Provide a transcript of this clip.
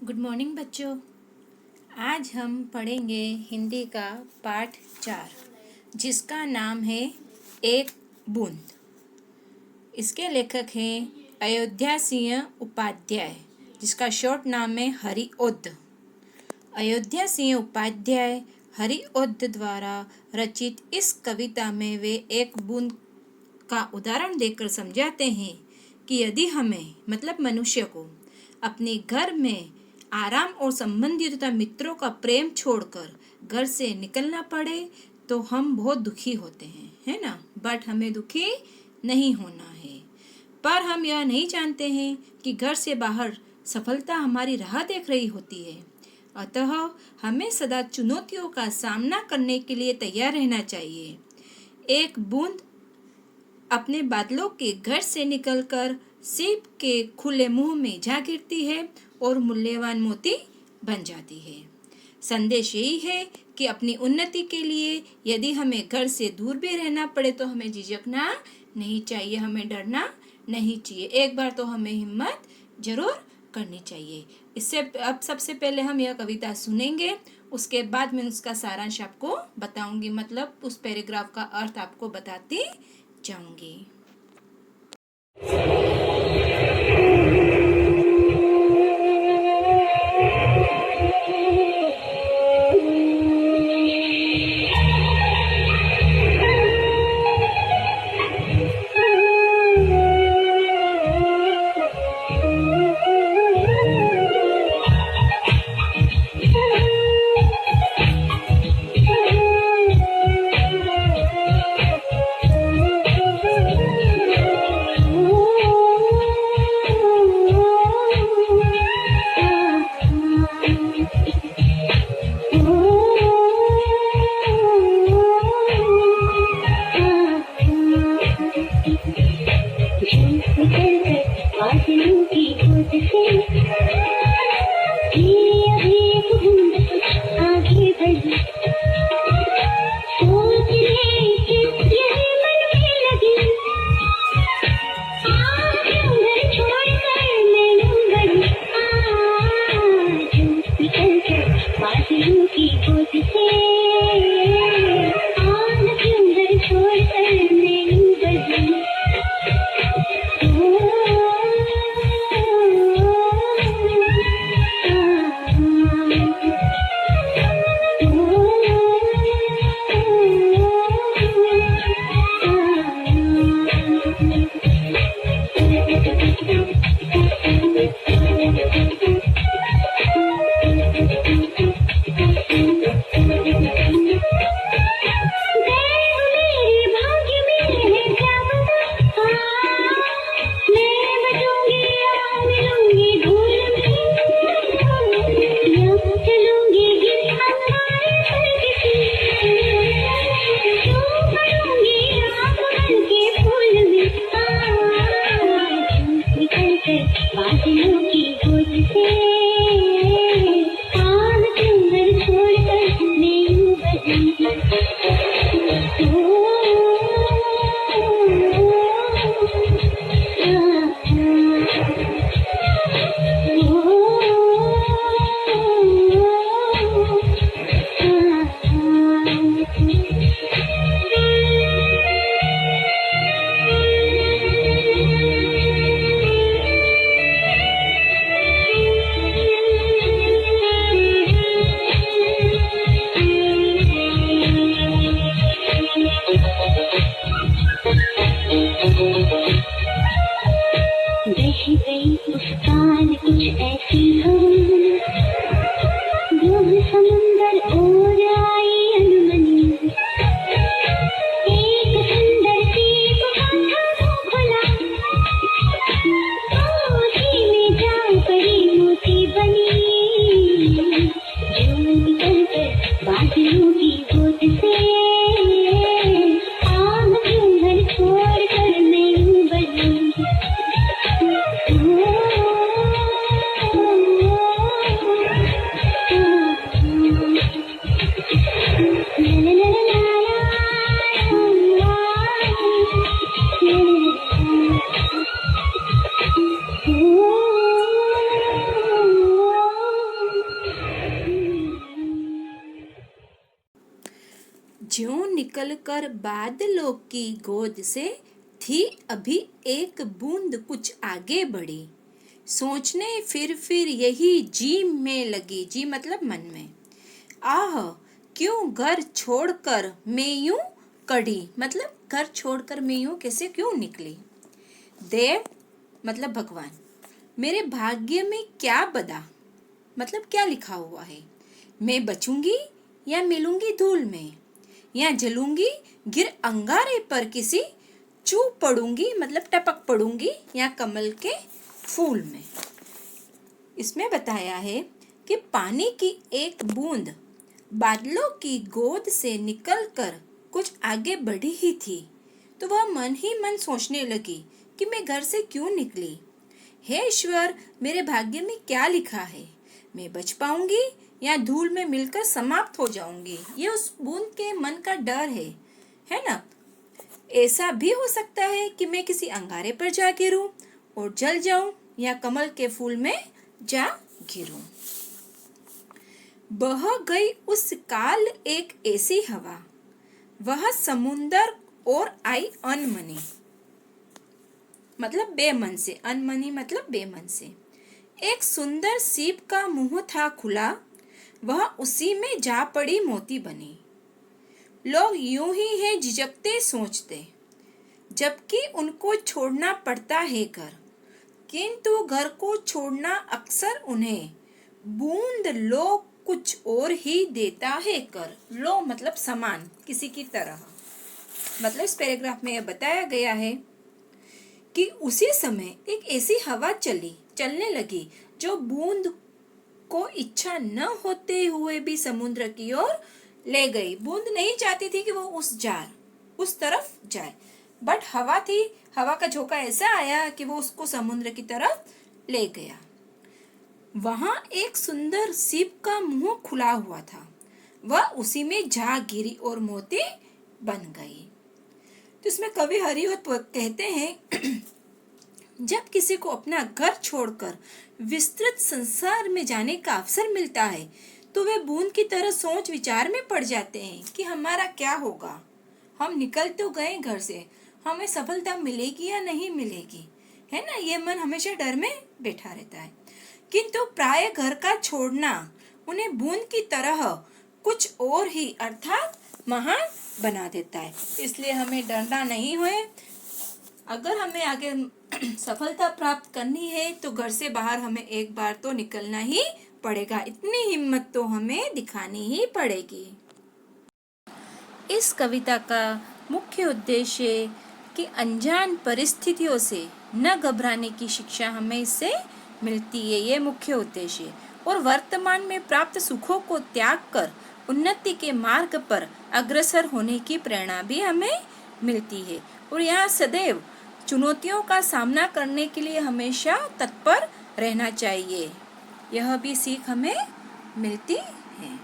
Good morning बच्चों। आज हम पढ़ेंगे हिंदी का पाठ 4 जिसका नाम है एक बूंद। इसके लेखक हैं अयोध्या सिंह उपाध्याय, जिसका शॉर्ट नाम है हरिओद्ध। अयोध्या सिंह उपाध्याय हरिओद्ध द्वारा रचित इस कविता में वे एक बूंद का उदाहरण देकर समझाते हैं कि यदि हमें मतलब मनुष्य को अपने घर में आराम और संबंधियों तथा मित्रों का प्रेम छोड़कर घर से निकलना पड़े तो हम बहुत दुखी होते हैं, है ना। बट हमें दुखी नहीं होना है। पर हम यह नहीं जानते हैं कि घर से बाहर सफलता हमारी राह देख रही होती है। अतः हमें सदा चुनौतियों का सामना करने के लिए तैयार रहना चाहिए। एक बूंद अपने बादलों के घर से निकलकर सीप के खुले मुंह में जा गिरती है और मूल्यवान मोती बन जाती है। संदेश यही है कि अपनी उन्नति के लिए यदि हमें घर से दूर भी रहना पड़े तो हमें झिझकना नहीं चाहिए, हमें डरना नहीं चाहिए। एक बार तो हमें हिम्मत जरूर करनी चाहिए। इससे अब सबसे पहले हम यह कविता सुनेंगे, उसके बाद मैं उसका सारांश आपको बताऊंगी, मतलब उस पैराग्राफ का अर्थ आपको बताती जाऊंगी। निकलकर बादलों की गोद से, थी अभी एक बूंद कुछ आगे बढ़ी। सोचने फिर यही जी में लगी, जी मतलब मन में। आह क्यों घर छोड़कर मैं यूं कड़ी, मतलब घर छोड़कर मैं यूं कैसे क्यों निकली। देव मतलब भगवान, मेरे भाग्य में क्या बदा, मतलब क्या लिखा हुआ है। मैं बचूंगी या मिलूंगी धूल में, या जलूंगी गिर अंगारे पर किसी, चूप पड़ूंगी मतलब टपक पड़ूंगी, या कमल के फूल में। इसमें बताया है कि पानी की एक बूंद बादलों की गोद से निकलकर कुछ आगे बढ़ी ही थी, तो वह मन ही मन सोचने लगी कि मैं घर से क्यों निकली। हे ईश्वर, मेरे भाग्य में क्या लिखा है, मैं बच पाऊंगी या धूल में मिलकर समाप्त हो जाऊंगी। ये उस बूंद के मन का डर है ना। ऐसा भी हो सकता है कि मैं किसी अंगारे पर जा गिरूं और जल जाऊं, या कमल के फूल में जा गिरूं। बह गई उस काल एक ऐसी हवा, वह समुंदर और आई अनमनी, मतलब बेमन से, अनमनी मतलब बेमन से। एक सुंदर सीप का मुंह था खुला, वह उसी में जा पड़ी मोती बनी। लोग यूं ही है झिझकते सोचते, जबकि उनको छोड़ना पड़ता है घर, किंतु घर को छोड़ना अक्सर उन्हें बूंद लो कुछ और ही देता है कर। लो मतलब समान, किसी की तरह। मतलब इस पैराग्राफ में यह बताया गया है कि उसी समय एक ऐसी हवा चलने लगी जो बूंद को इच्छा न होते हुए भी समुद्र की ओर ले गई। बूंद नहीं चाहती थी कि वो उस तरफ जाए, बट हवा थी, हवा का झोंका ऐसा आया कि वो उसको समुद्र की तरफ ले गया। वहां एक सुंदर सीप का मुंह खुला हुआ था, वह उसी में जा गिरी और मोती बन गई। तो इसमें कवि हरिहर कहते हैं जब किसी को अपना घर छोड़कर विस्तृत संसार में जाने का अवसर मिलता है, तो वे बूंद की तरह सोच विचार में पड़ जाते हैं कि हमारा क्या होगा। हम निकल तो गए घर से, हमें सफलता मिलेगी या नहीं मिलेगी, है ना। ये मन हमेशा डर में बैठा रहता है, किंतु प्राय घर का छोड़ना उन्हें बूंद की तरह कुछ और ही अर्थात महान बना देता है। इसलिए हमें डरना नहीं है। अगर हमें आगे सफलता प्राप्त करनी है तो घर से बाहर हमें एक बार तो निकलना ही पड़ेगा, इतनी हिम्मत तो हमें दिखानी ही पड़ेगी। इस कविता का मुख्य उद्देश्य कि अनजान परिस्थितियों से न घबराने की शिक्षा हमें इससे मिलती है, ये मुख्य उद्देश्य। और वर्तमान में प्राप्त सुखों को त्याग कर उन्नति के मार्ग पर अग्रसर होने की प्रेरणा भी हमें मिलती है। और यहाँ सदैव चुनौतियों का सामना करने के लिए हमेशा तत्पर रहना चाहिए, यह भी सीख हमें मिलती है।